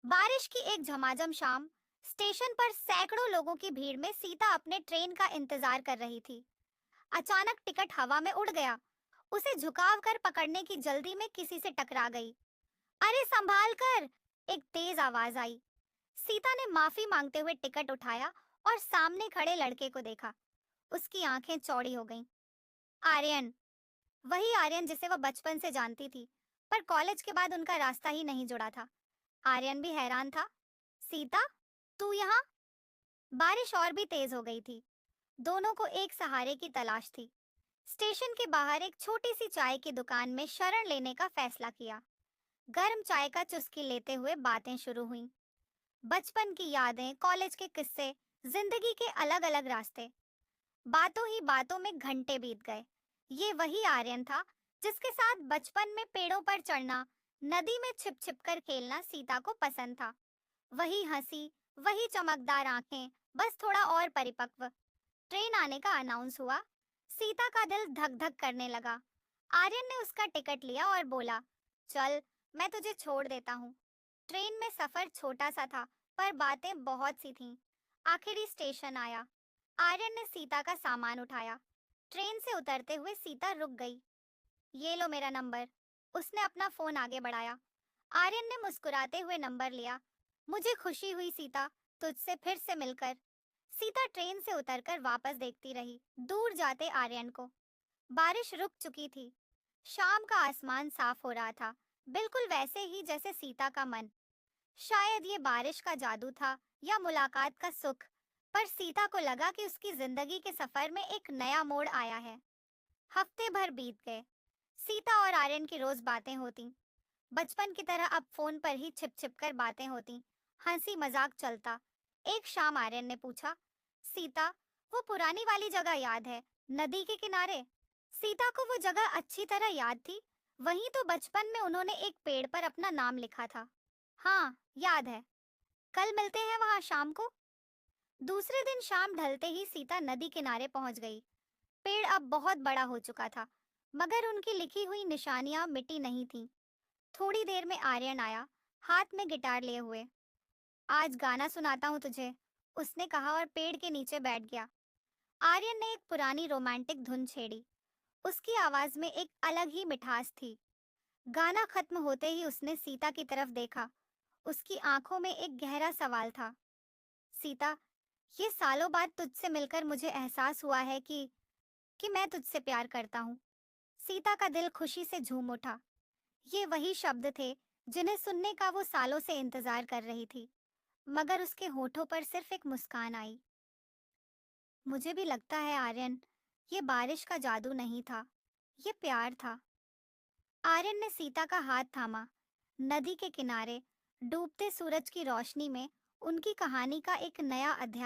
बारिश की एक झमाझम शाम, स्टेशन पर सैकड़ों लोगों की भीड़ में सीता अपने ट्रेन का इंतजार कर रही थी। अचानक टिकट हवा में उड़ गया। उसे झुकाव कर पकड़ने की जल्दी में किसी से टकरा गई। अरे संभाल कर! एक तेज आवाज आई। सीता ने माफी मांगते हुए टिकट उठाया और सामने खड़े लड़के को देखा। उसकी आंखें चौड़ी हो गईं। आर्यन, वही आर्यन जिसे वह बचपन से जानती थी, पर कॉलेज के बाद उनका रास्ता ही नहीं जुड़ा था। आर्यन भी हैरान था। सीता, तू यहाँ? बारिश और भी तेज हो गई थी। दोनों को एक सहारे की तलाश थी। स्टेशन के बाहर एक छोटी सी चाय की दुकान में शरण लेने का फैसला किया। गर्म चाय का चुस्की लेते हुए बातें शुरू हुईं। बचपन की यादें, कॉलेज के किस्से, जिंदगी के अलग अलग रास्ते। बातों ही बातों में घंटे बीत गए। ये वही आर्यन था जिसके साथ बचपन में पेड़ों पर चढ़ना, नदी में छिप छिप कर खेलना सीता को पसंद था। वही हंसी, वही चमकदार आंखें, बस थोड़ा और परिपक्व। ट्रेन आने का अनाउंस हुआ। सीता का दिल धक धक करने लगा। आर्यन ने उसका टिकट लिया और बोला, चल, मैं तुझे छोड़ देता हूँ। ट्रेन में सफर छोटा सा था, पर बातें बहुत सी थीं। आखिरी स्टेशन आया। आर्यन ने सीता का सामान उठाया। ट्रेन से उतरते हुए सीता रुक गई। ये लो मेरा नंबर। उसने अपना फोन आगे बढ़ाया। आर्यन ने मुस्कुराते हुए नंबर लिया। मुझे खुशी हुई सीता, तुझसे फिर से मिलकर। सीता ट्रेन से उतरकर वापस देखती रही, दूर जाते आर्यन को। बारिश रुक चुकी थी। शाम का आसमान साफ हो रहा था, बिल्कुल वैसे ही जैसे सीता का मन। शायद ये बारिश का जादू था या मुलाकात का सुख, पर सीता को लगा कि उसकी जिंदगी के सफर में एक नया मोड़ आया है। हफ्ते भर बीत गए। सीता और आर्यन की रोज बातें होती, बचपन की तरह अब फोन पर ही छिप छिप कर बातें होती, हंसी मजाक चलता। एक शाम आर्यन ने पूछा, सीता, वो पुरानी वाली जगह याद है, नदी के किनारे? सीता को वो जगह अच्छी तरह याद थी। वहीं तो बचपन में उन्होंने एक पेड़ पर अपना नाम लिखा था। हाँ, याद है। कल मिलते हैं वहां शाम को। दूसरे दिन शाम ढलते ही सीता नदी किनारे पहुंच गई। पेड़ अब बहुत बड़ा हो चुका था, मगर उनकी लिखी हुई निशानियां मिटी नहीं थीं। थोड़ी देर में आर्यन आया, हाथ में गिटार लिए हुए। आज गाना सुनाता हूँ तुझे, उसने कहा और पेड़ के नीचे बैठ गया। आर्यन ने एक पुरानी रोमांटिक धुन छेड़ी। उसकी आवाज में एक अलग ही मिठास थी। गाना खत्म होते ही उसने सीता की तरफ देखा। उसकी आंखों में एक गहरा सवाल था। सीता, ये सालों बाद तुझसे मिलकर मुझे एहसास हुआ है कि मैं तुझसे प्यार करता हूँ। सीता का दिल खुशी से झूम उठा। ये वही शब्द थे जिन्हें सुनने का वो सालों से इंतजार कर रही थी, मगर उसके होठों पर सिर्फ एक मुस्कान आई। मुझे भी लगता है आर्यन, ये बारिश का जादू नहीं था, ये प्यार था। आर्यन ने सीता का हाथ थामा। नदी के किनारे डूबते सूरज की रोशनी में उनकी कहानी का एक नया अध्याय